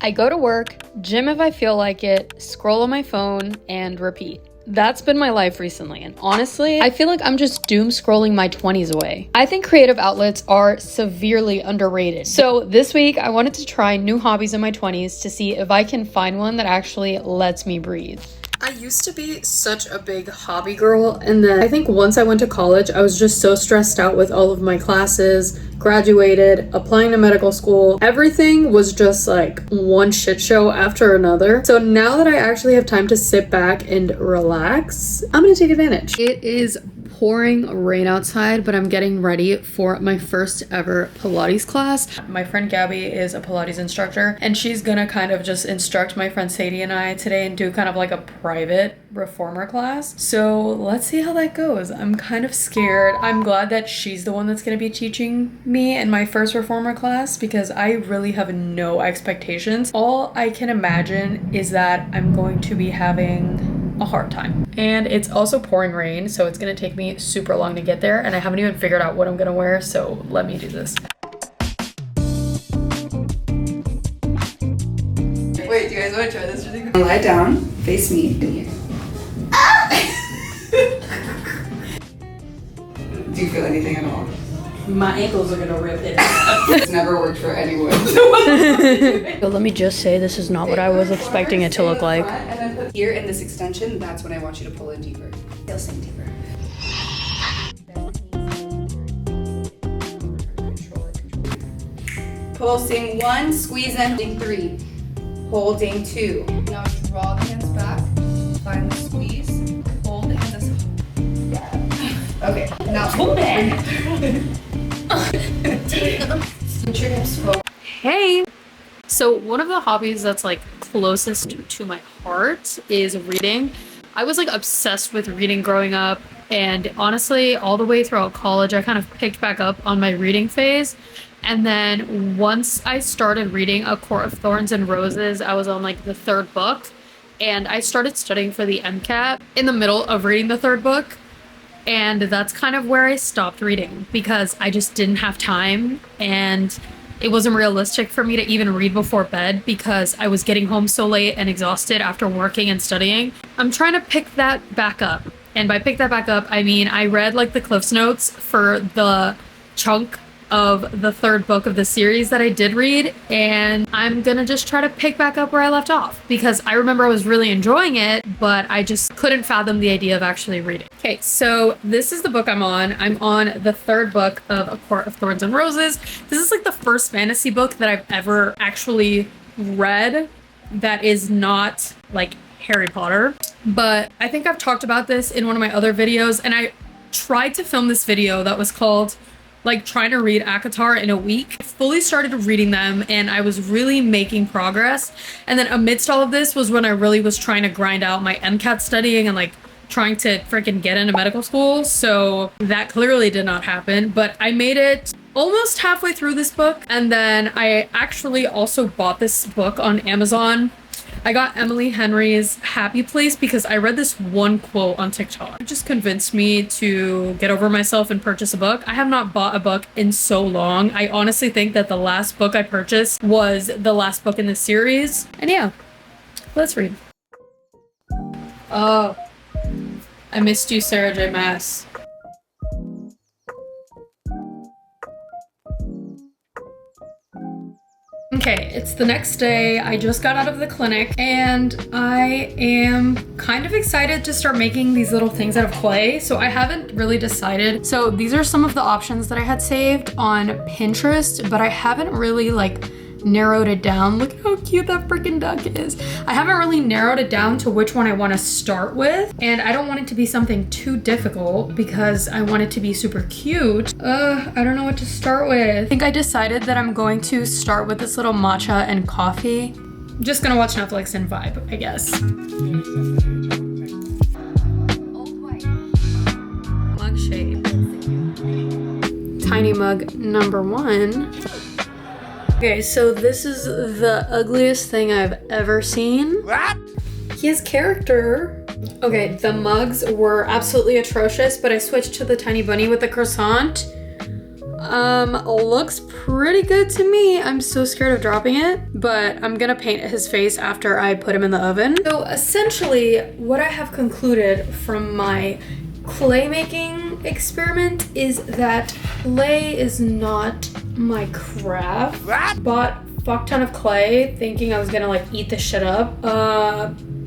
I go to work, gym if I feel like it, scroll on my phone, and repeat. That's been my life recently, and honestly, I feel like I'm just doom scrolling my 20s away. I think creative outlets are severely underrated. So this week, I wanted to try new hobbies in my 20s to see if I can find one that actually lets me breathe. I used to be such a big hobby girl, and then I think once I went to college, I was just so stressed out with all of my classes, graduated, applying to medical school. Everything was just like one shit show after another. So now that I actually have time to sit back and relax, I'm gonna take advantage. It is pouring rain outside, but I'm getting ready for my first ever Pilates class. My friend Gabby is a Pilates instructor, and she's gonna kind of just instruct my friend Sadie and I today and do kind of like a private reformer class. So let's see how that goes. I'm kind of scared. I'm glad that she's the one that's gonna be teaching me in my first reformer class because I really have no expectations. All I can imagine is that I'm going to be having a hard time. And it's also pouring rain, so it's gonna take me super long to get there, and I haven't even figured out what I'm gonna wear, so let me do this. Wait, do you guys want to try this really quick? Lie down, face me, in here. Do you feel anything at all? My ankles are gonna rip it. It's never worked for anyone. So let me just say, this is not what I was expecting it to look like. And then put here in this extension, that's when I want you to pull in deeper. Feel sink deeper. Pulsing 1, squeeze in, holding 3, holding 2. Now draw the hands back, find the squeeze, hold the hands. Okay, now hold it. Put your hips forward. Hey! So one of the hobbies that's like closest to my heart is reading. I was like obsessed with reading growing up, and honestly, all the way throughout college, I kind of picked back up on my reading phase. And then once I started reading A Court of Thorns and Roses, I was on like the 3rd book, and I started studying for the MCAT in the middle of reading the 3rd book. And that's kind of where I stopped reading because I just didn't have time, and it wasn't realistic for me to even read before bed because I was getting home so late and exhausted after working and studying. I'm trying to pick that back up. And by pick that back up, I mean I read like the Cliffs Notes for the chunk of the 3rd book of the series that I did read, and I'm gonna just try to pick back up where I left off because I remember I was really enjoying it, but I just couldn't fathom the idea of actually reading. Okay, so this is the book I'm on. I'm on the 3rd book of A Court of Thorns and Roses. This is like the first fantasy book that I've ever actually read that is not like Harry Potter, but I think I've talked about this in one of my other videos, and I tried to film this video that was called like trying to read ACOTAR in a week. I fully started reading them and I was really making progress. And then amidst all of this was when I really was trying to grind out my MCAT studying and like trying to freaking get into medical school. So that clearly did not happen, but I made it almost halfway through this book. And then I actually also bought this book on Amazon. I got Emily Henry's Happy Place because I read this one quote on TikTok. It just convinced me to get over myself and purchase a book. I have not bought a book in so long. I honestly think that the last book I purchased was the last book in the series. And yeah, let's read. Oh, I missed you, Sarah J. Maas. Okay, it's the next day. I just got out of the clinic and I am kind of excited to start making these little things out of clay. So I haven't really decided. So these are some of the options that I had saved on Pinterest, but I haven't really like narrowed it down. Look how cute that freaking duck is. I haven't really narrowed it down to which one I want to start with, and I don't want it to be something too difficult because I want it to be super cute. I don't know what to start with. I think I decided that I'm going to start with this little matcha and coffee. I'm just gonna watch Netflix and vibe, I guess. Mug shape. Tiny mug number 1. Okay, so this is the ugliest thing I've ever seen. What? He has character. Okay, the mugs were absolutely atrocious, but I switched to the tiny bunny with the croissant. Looks pretty good to me. I'm so scared of dropping it, but I'm gonna paint his face after I put him in the oven. So essentially, what I have concluded from my clay making experiment is that clay is not my craft. Bought a fuck ton of clay thinking I was gonna like eat this shit up.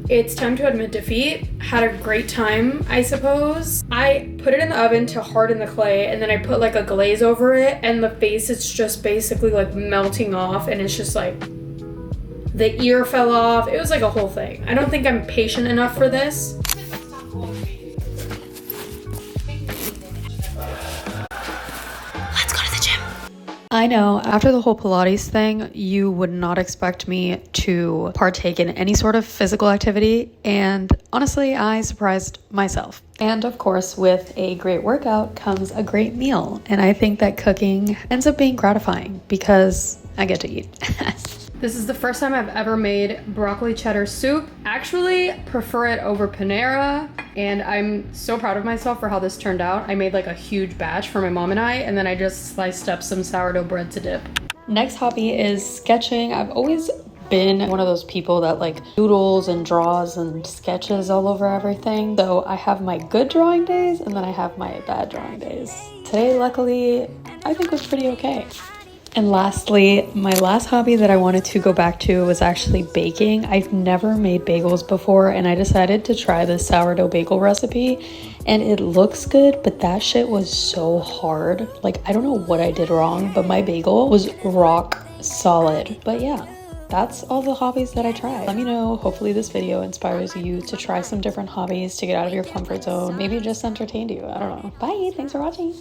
It's time to admit defeat. Had a great time, I suppose. I put it in the oven to harden the clay, and then I put like a glaze over it, and the face is just basically like melting off, and it's just like the ear fell off. It was like a whole thing. I don't think I'm patient enough for this. I know, after the whole Pilates thing, you would not expect me to partake in any sort of physical activity, and honestly, I surprised myself. And of course, with a great workout comes a great meal, and I think that cooking ends up being gratifying because I get to eat. This is the first time I've ever made broccoli cheddar soup. Actually, prefer it over Panera, and I'm so proud of myself for how this turned out. I made like a huge batch for my mom and I, and then I just sliced up some sourdough bread to dip. Next hobby is sketching. I've always been one of those people that like doodles and draws and sketches all over everything. So I have my good drawing days, and then I have my bad drawing days. Today, luckily, I think was pretty okay. And lastly, my last hobby that I wanted to go back to was actually baking. I've never made bagels before, and I decided to try this sourdough bagel recipe, and it looks good, but that shit was so hard. Like, I don't know what I did wrong, but my bagel was rock solid. But yeah, that's all the hobbies that I tried. Let me know. Hopefully this video inspires you to try some different hobbies to get out of your comfort zone. Maybe it just entertained you. I don't know. Bye. Thanks for watching.